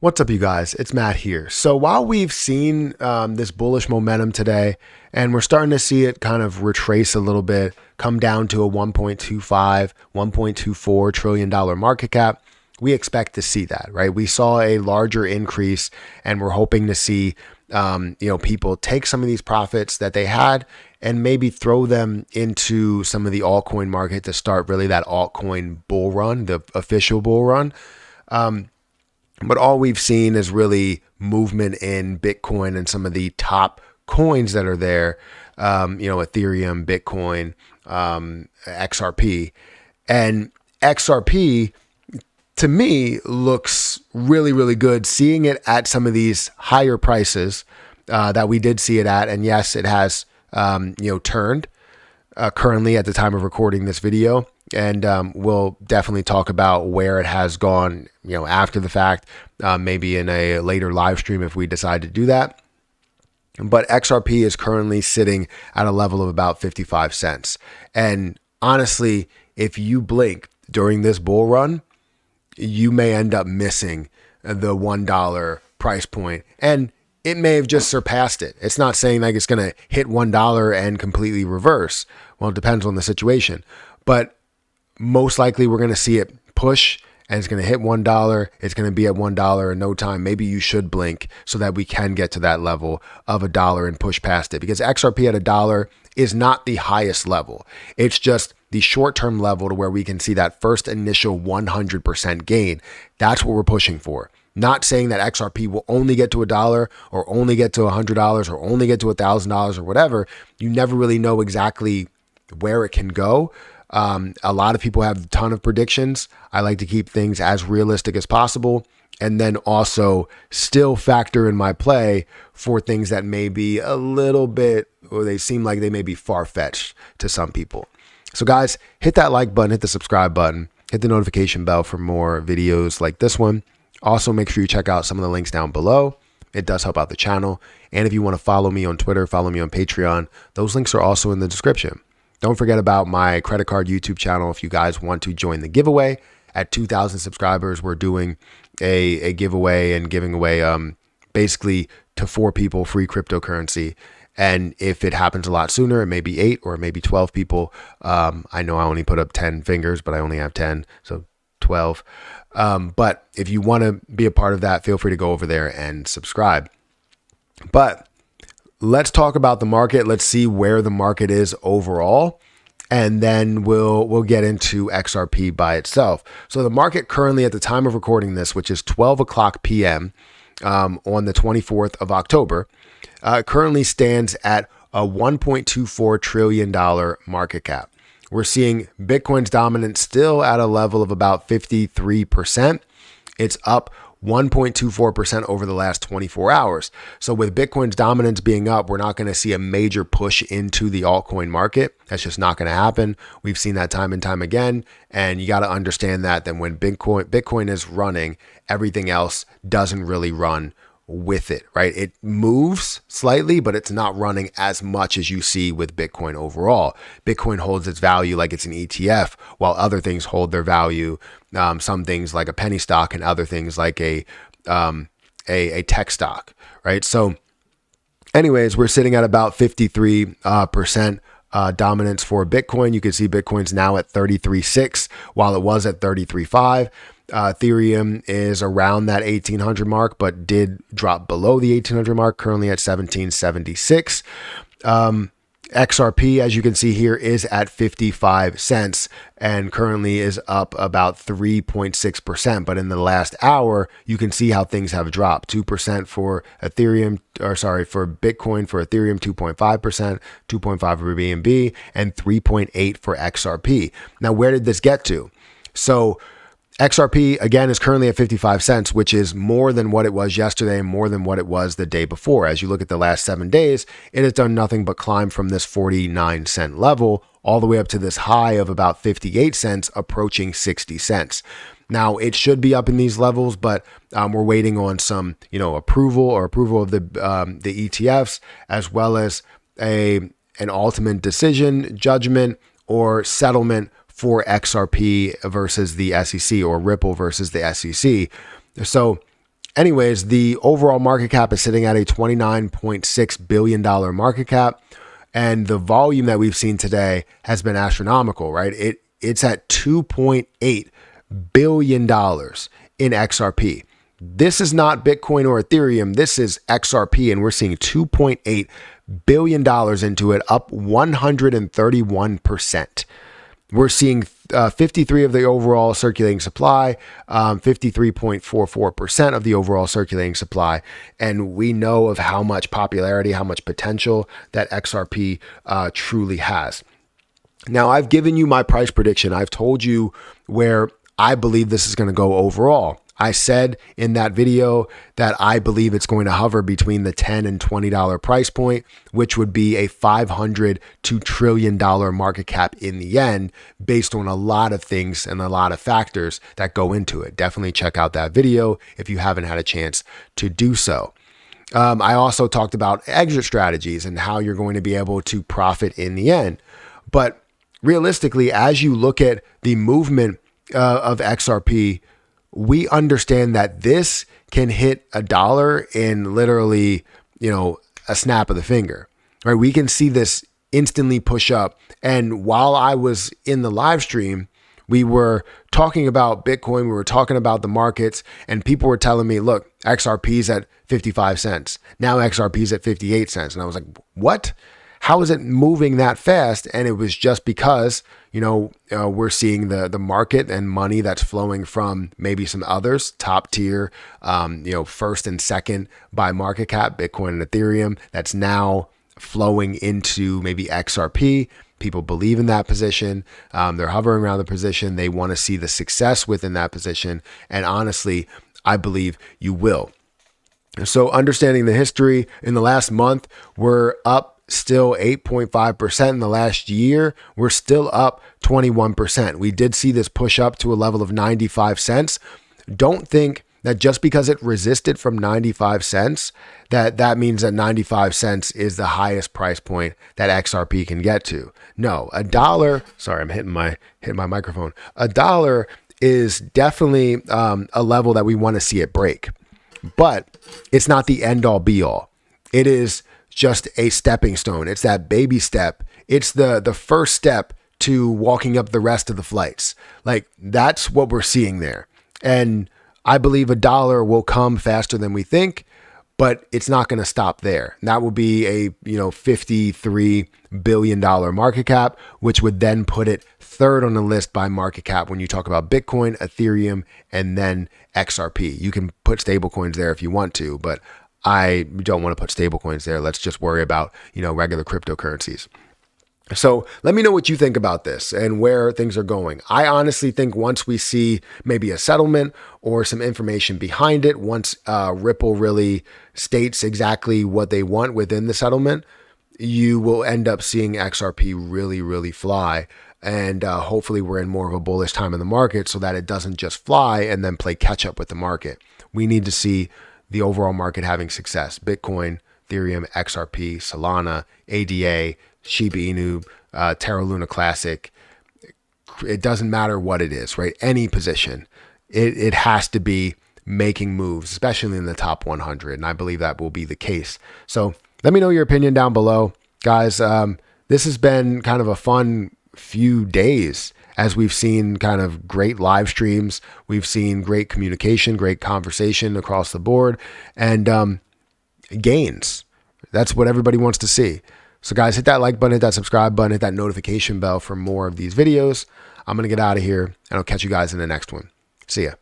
What's up, you guys? It's Matt here. So while we've seen this bullish momentum today, and we're starting to see it kind of retrace a little bit, come down to a 1.25, $1.24 trillion market cap, we expect to see that, right? We saw a larger increase, and we're hoping to see people take some of these profits that they had and maybe throw them into some of the altcoin market to start really that altcoin bull run, the official bull run. But all we've seen is really movement in Bitcoin and some of the top coins that are there, Ethereum, Bitcoin, XRP. And XRP, to me, looks really, really good. Seeing it at some of these higher prices that we did see it at. And yes, it has, turned currently at the time of recording this video. And we'll definitely talk about where it has gone, after the fact, maybe in a later live stream if we decide to do that. But XRP is currently sitting at a level of about 55 cents. And honestly, if you blink during this bull run, you may end up missing the $1 price point. And it may have just surpassed it. It's not saying like it's going to hit $1 and completely reverse. Well, it depends on the situation. But most likely we're going to see it push and it's going to hit $1. It's going to be at $1 in no time. Maybe you should blink so that we can get to that level of $1 and push past it, because XRP at $1 is not the highest level. It's just the short-term level to where we can see that first initial 100% gain. That's what we're pushing for. Not saying that XRP will only get to $1 or only get to $100 or only get to $1,000 or whatever. You never really know exactly where it can go. A lot of people have a ton of predictions. I like to keep things as realistic as possible, and then also still factor in my play for things that may be a little bit, or they seem like they may be far-fetched to some people. So guys, hit that like button, hit the subscribe button, hit the notification bell for more videos like this one. Also, make sure you check out some of the links down below. It does help out the channel. And if you want to follow me on Twitter, follow me on Patreon, those links are also in the description. Don't forget about my credit card YouTube channel. If you guys want to join the giveaway at 2,000 subscribers, we're doing a giveaway and giving away basically to 4 people free cryptocurrency. And if it happens a lot sooner, it may be 8 or maybe 12 people. I know I only put up 10 fingers, but I only have 10, so 12. But if you want to be a part of that, feel free to go over there and subscribe. But let's talk about the market. Let's see where the market is overall, and then we'll get into XRP by itself. So the market currently at the time of recording this, which is 12 o'clock p.m. On the 24th of October, currently stands at a $1.24 trillion market cap. We're seeing Bitcoin's dominance still at a level of about 53%. It's up 1.24% over the last 24 hours. So with Bitcoin's dominance being up, we're not going to see a major push into the altcoin market. That's just not going to happen. We've seen that time and time again. And you got to understand that then when Bitcoin is running, everything else doesn't really run with it, right? It moves slightly, but it's not running as much as you see with Bitcoin overall. Bitcoin holds its value like it's an ETF, while other things hold their value. Some things like a penny stock, and other things like a tech stock, right? So anyways, we're sitting at about 53% dominance for Bitcoin. You can see Bitcoin's now at 33.6, while it was at 33.5. Ethereum is around that 1800 mark, but did drop below the 1800 mark, currently at 1776. XRP, as you can see here, is at 55 cents and currently is up about 3.6%. But in the last hour, you can see how things have dropped. 2% for Ethereum, for Bitcoin, for Ethereum, 2.5%, 2.5 for BNB, and 3.8 for XRP. Now, where did this get to? So XRP, again, is currently at 55 cents, which is more than what it was yesterday and more than what it was the day before. As you look at the last 7 days, it has done nothing but climb from this 49 cent level all the way up to this high of about 58 cents, approaching 60 cents. Now, it should be up in these levels, but we're waiting on some, approval of the ETFs, as well as an ultimate decision, judgment, or settlement for XRP versus the SEC, or Ripple versus the SEC. So anyways, the overall market cap is sitting at a $29.6 billion market cap. And the volume that we've seen today has been astronomical, right? It's at $2.8 billion in XRP. This is not Bitcoin or Ethereum. This is XRP, and we're seeing $2.8 billion into it, up 131%. We're seeing 53 of the overall circulating supply, 53.44% of the overall circulating supply. And we know of how much popularity, how much potential that XRP truly has. Now, I've given you my price prediction. I've told you where I believe this is going to go overall. I said in that video that I believe it's going to hover between the $10 and $20 price point, which would be a $500 to $1 trillion market cap in the end, based on a lot of things and a lot of factors that go into it. Definitely check out that video if you haven't had a chance to do so. I also talked about exit strategies and how you're going to be able to profit in the end. But realistically, as you look at the movement of XRP, we understand that this can hit $1 in literally, a snap of the finger, right? We can see this instantly push up. And while I was in the live stream, we were talking about Bitcoin, we were talking about the markets, and people were telling me, look, XRP's at 55 cents. Now XRP's at 58 cents. And I was like, what? How is it moving that fast? And it was just because, we're seeing the market and money that's flowing from maybe some others, top tier, first and second by market cap, Bitcoin and Ethereum, that's now flowing into maybe XRP. People believe in that position. They're hovering around the position. They want to see the success within that position. And honestly, I believe you will. So understanding the history in the last month, we're up still 8.5%. In the last year, we're still up 21%. We did see this push up to a level of 95 cents. Don't think that just because it resisted from 95 cents, that means that 95 cents is the highest price point that XRP can get to. No, $1, sorry, I'm hitting my microphone. $1 is definitely a level that we want to see it break, but it's not the end all be all. It is just a stepping stone. It's that baby step. It's the first step to walking up the rest of the flights. Like, that's what we're seeing there. And I believe $1 will come faster than we think, but it's not going to stop there. And that will be a, $53 billion market cap, which would then put it third on the list by market cap when you talk about Bitcoin, Ethereum, and then XRP. You can put stablecoins there if you want to, but I don't want to put stablecoins there. Let's just worry about, regular cryptocurrencies. So let me know what you think about this and where things are going. I honestly think once we see maybe a settlement or some information behind it, once Ripple really states exactly what they want within the settlement, you will end up seeing XRP really, really fly. And hopefully we're in more of a bullish time in the market so that it doesn't just fly and then play catch up with the market. We need to see the overall market having success. Bitcoin, Ethereum, XRP, Solana, ADA, Shiba Inu, Terra Luna Classic. It doesn't matter what it is, right? Any position. It has to be making moves, especially in the top 100. And I believe that will be the case. So let me know your opinion down below. Guys, this has been kind of a fun few days as we've seen kind of great live streams. We've seen great communication, great conversation across the board, and gains. That's what everybody wants to see. So guys, hit that like button, hit that subscribe button, hit that notification bell for more of these videos. I'm going to get out of here, and I'll catch you guys in the next one. See ya.